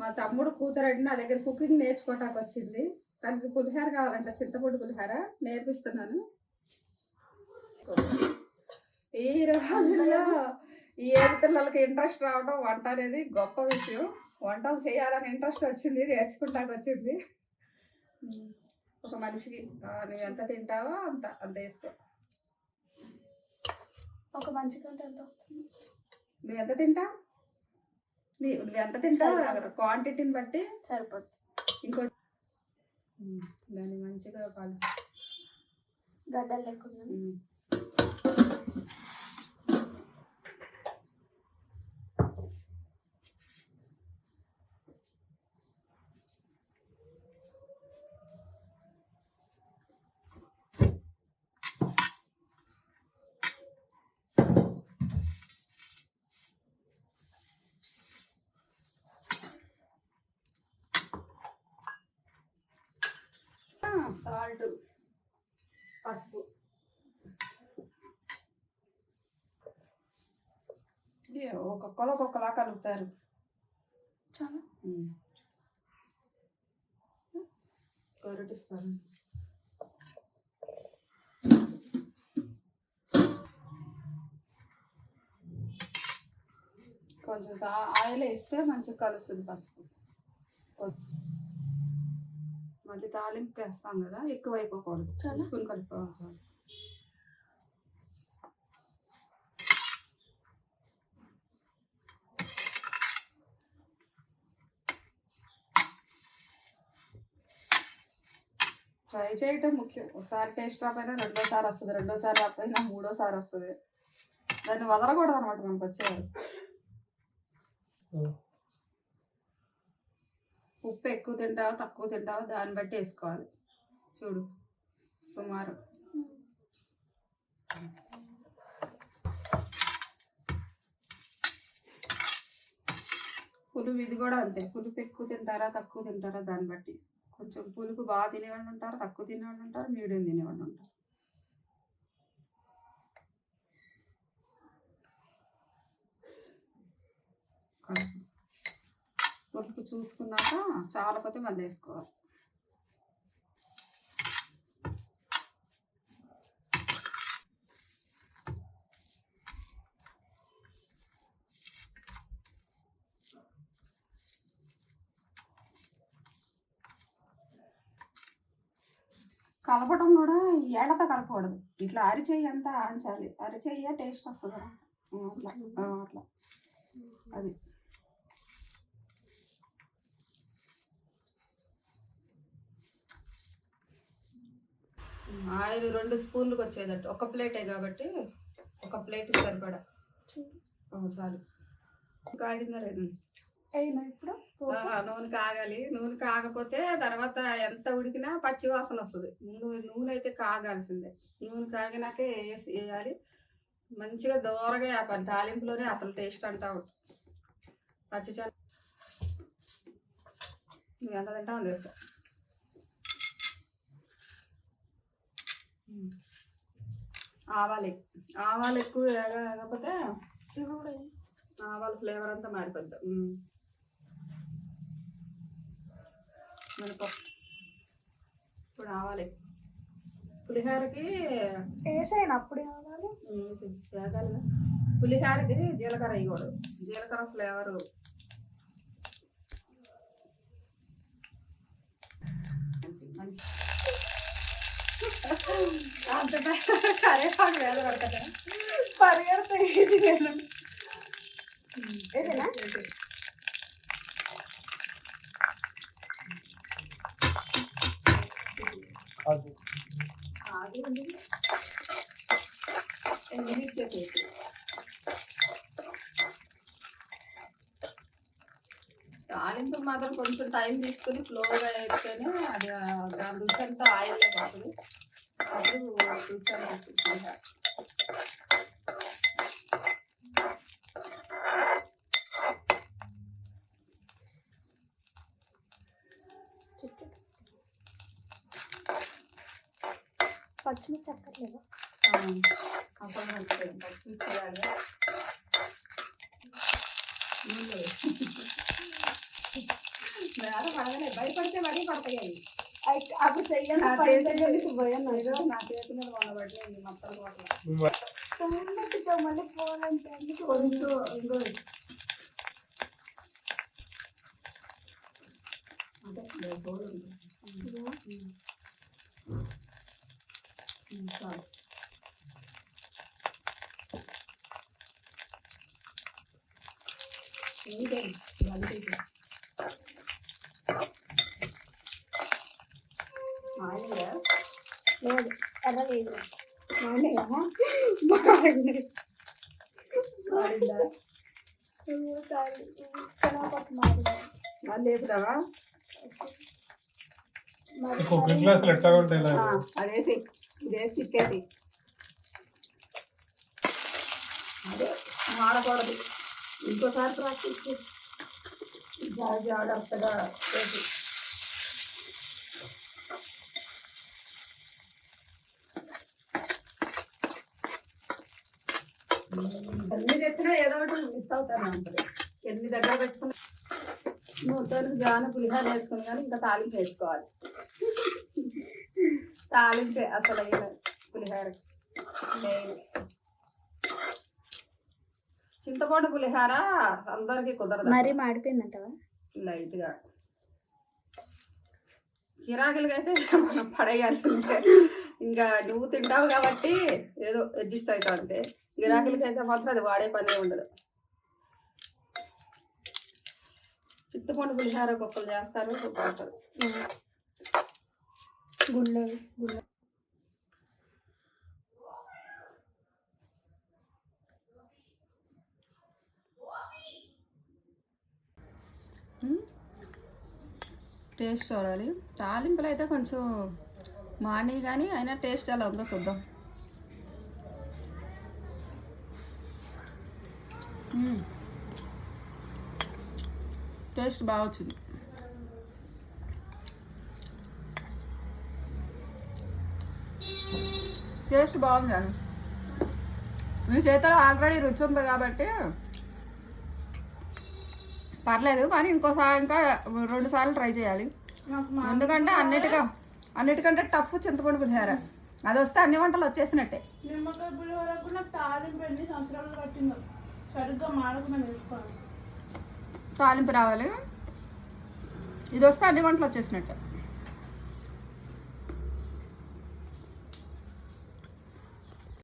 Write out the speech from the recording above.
మా తమ్ముడు కూతురండి నా దగ్గర కుకింగ్ నేర్చుకోవటానికి వచ్చింది. తనకి పులిహార కావాలంట, చింతపండు పులిహార నేర్పిస్తున్నాను. ఈ రోజుల్లో ఈ ఏడు పిల్లలకి ఇంట్రెస్ట్ రావడం వంట అనేది గొప్ప విషయం. వంటలు చేయాలని ఇంట్రెస్ట్ వచ్చింది, నేర్చుకుంటానికి వచ్చింది. ఒక మనిషికి నువ్వు ఎంత తింటావో అంత అంత వేసుకో. ఒక మనిషి కంటే ఎంత వస్తుంది? నువ్వు ఎంత తింటావు, నువ్వు ఎంత తింటావు క్వాంటిటీని బట్టి సరిపోతుంది. ఇంకో దాన్ని మంచిగా పాలు గడ్డలు లేకుండా సాల్ట్, పసుపు. ఒక్కొక్కరు ఒక్కొక్కలా కలుపుతారు. చాలా కొరటిస్తాను. కొంచెం ఆయిల్ వేస్తే మంచిగా కలుస్తుంది పసుపు. మళ్ళీ తాలింపు వేస్తాం కదా, ఎక్కువ అయిపోకూడదు, తీసుకుని కలుపుకోవాలి. చాలు. ట్రై చేయటం ముఖ్యం. ఒకసారి టేస్ట్ రాకపోయినా రెండోసారి వస్తుంది, రెండోసారి రాకపోయినా మూడోసారి వస్తుంది. దాన్ని వదలకూడదు అనమాట మనకు వచ్చేవారు. ఉప్పు ఎక్కువ తింటావా తక్కువ తింటావా దాన్ని బట్టి వేసుకోవాలి. చూడు సుమారు. పులుపు ఇది కూడా అంతే. పులుపు ఎక్కువ తింటారా తక్కువ తింటారా దాన్ని బట్టి. కొంచెం పులుపు బాగా తినేవాళ్ళు ఉంటారు, తక్కువ తినేవాళ్ళు ఉంటారు, మీడియం తినేవాళ్ళు ఉంటారు. పులుపు చూసుకున్నాక చాలకపోతే మళ్ళీ వేసుకోవాలి. కలపడం కూడా ఏళ్ళతో కలపకూడదు. ఇట్లా అరిచెయ్యి అంతా ఆంచాలి. అరిచెయ్యే టేస్ట్ వస్తుంది అట్లా అట్లా. అది ఆయిల్ 2 స్పూన్లకు వచ్చేదట్టు. ఒక ప్లేటే కాబట్టి ఒక ప్లేట్కి సరిపడా చాలు. కాగిందా లేదు? ఇప్పుడు నూనె కాగాలి. నూనె కాగపోతే తర్వాత ఎంత ఉడికినా పచ్చి వాసన వస్తుంది. ముందు నూనె అయితే కాగాల్సిందే. నూనె కాగినాకే వేయాలి. మంచిగా దూరగా వేపాలి. తాలింపులోనే అసలు టేస్ట్ అంటా ఉంటుంది. పచ్చి చాలు. నువ్వు ఎంత తింటావు తెలుసా? ఆవాలు ఎక్కువ వేగకపోతే ఆవాల ఫ్లేవర్ అంతా మారిపోద్ది. మినపప్పు ఇప్పుడు ఆవాలి. పులిహోరకి వేసేయండి. అప్పుడే ఆవాలి వేగాలి. పులిహోరకి జీలకర్ర వేయకూడదు. జీలకర్ర ఫ్లేవరు మంచి. అంత కరేపాకు వేద పడతా పరిగెడతా వేసేనా? తాలింపు మాత్రం కొంచెం టైం తీసుకుని స్లోగా వేస్తేనే అది దాని రుచి అంతా ఆయిల్లో పడుతుంది. అప్పుడు రుచి అనిపిస్తుంది. పచ్చిమిర్చి అక్కర్లేదు. అప్పుడు పచ్చిమిర్చి వేయాలి. అలా పడగలే భయపడితే మరీ పడతాయి అవి. అప్పుడు చెయ్యాలి నా పైన చేతి దగ్గర మీద పోయాను ఏదో నా చేతి మీద ఉండబట్టి మొత్తం కోట్ల తొమ్మిదితో మళ్ళీ పోవాలంటే అందుకు కొంచెం ఇంకో అంటే బోర్డు ఉంది. చాలు ఏంటి బండి ఆయిల్ లేదు ఎర్ర లేదు ఆడిందా మళ్ళీ వేపుదావా కుకింగ్ క్లాసులు ఎట్లా ఉంటాయి ఇలా? అదేసి ఇదేసి చిక్కేది అదే మాడకూడదు ఇంకోసారి ప్రాక్టీస్ చేసి జాగ్రత్తగా వేసి ఎన్ని తెచ్చినా ఏదో ఒకటి మిస్ అవుతానే ఉంటుంది. ఎన్ని దగ్గర పెట్టుకున్నా మొత్తానికి జాన పులిహార వేసుకుని కానీ ఇంకా తాలింపు వేసుకోవాలి. తాలింపే అసలు అయిన పులిహార మెయిన్. చింతపండు పులిహార అందరికీ కుదరదు. మరీ మాడిపోయిందంటవా? లైట్గా గిరాకీలకి అయితే మనం పడేయాల్సిందే. ఇంకా నువ్వు తింటావు కాబట్టి ఏదో అడ్జస్ట్ అవుతావు అంతే. గిరాకీలకి అయితే మాత్రం అది వాడే పనే ఉండదు. చింతపండు పులిహార ఒక్కొక్కరు చేస్తారు, ఒక్కొక్కరు గుళ్ళ టేస్ట్ చూడాలి. తాలింపులు అయితే కొంచెం మాడి కానీ అయినా టేస్ట్ ఎలా ఉందో చూద్దాం. టేస్ట్ బాగా వచ్చింది. టేస్ట్ బాగుంది కానీ మీ చేతిలో ఆల్రెడీ రుచి ఉంది కాబట్టి పర్లేదు. కానీ ఇంకోసారి ఇంకా 2 సార్లు ట్రై చేయాలి. ఎందుకంటే అన్నిటికంటే టఫ్ చింతపండు పులిహోర. అది వస్తే అన్ని వంటలు వచ్చేసినట్టే. నిమ్మకాయ పులిహోరకు నాకు తాలింపు ఎన్ని సంవత్సరాలు పట్టిందో సరిగ్గా మాడకుండా వేసుకోవాలి. తాలింపు రావాలి. ఇది వస్తే అన్ని వంటలు వచ్చేసినట్టే.